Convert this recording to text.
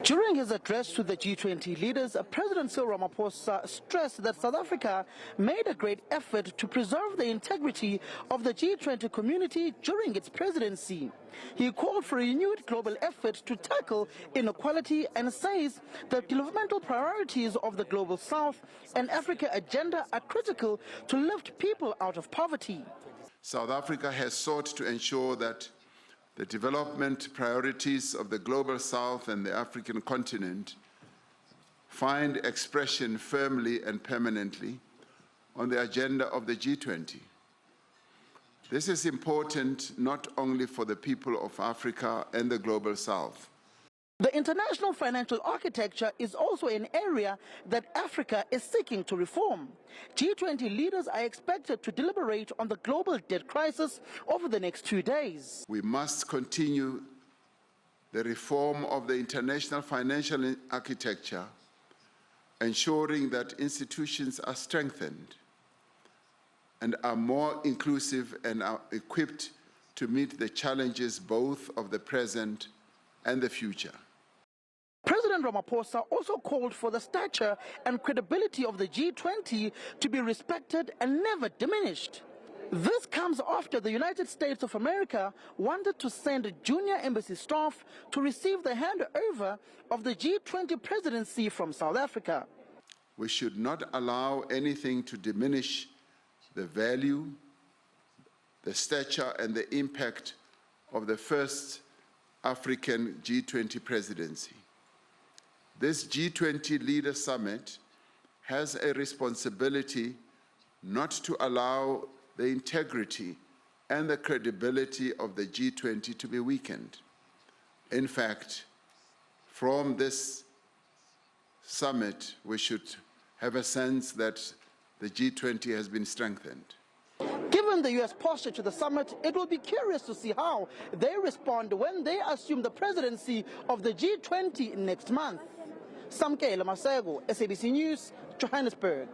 During his address to the G20 leaders, President Cyril Ramaphosa stressed that South Africa made a great effort to preserve the integrity of the G20 community during its presidency. He called for a renewed global effort to tackle inequality and says that developmental priorities of the Global South and Africa agenda are critical to lift people out of poverty. South Africa has sought to ensure that the development priorities of the Global South and the African continent find expression firmly and permanently on the agenda of the G20. This is important not only for the people of Africa and the Global South. The international financial architecture is also an area that Africa is seeking to reform. G20 leaders are expected to deliberate on the global debt crisis over the next 2 days. We must continue the reform of the international financial architecture, ensuring that institutions are strengthened and are more inclusive and are equipped to meet the challenges both of the present and the future. President Ramaphosa also called for the stature and credibility of the G20 to be respected and never diminished. This comes after the United States of America wanted to send junior embassy staff to receive the handover of the G20 presidency from South Africa. We should not allow anything to diminish the value, the stature, and the impact of the first African G20 presidency. This G20 Leaders Summit has a responsibility not to allow the integrity and the credibility of the G20 to be weakened. In fact, from this summit, we should have a sense that the G20 has been strengthened. Given the U.S. posture to the summit, it will be curious to see how they respond when they assume the presidency of the G20 next month. Samkela Masego, SABC News, Johannesburg.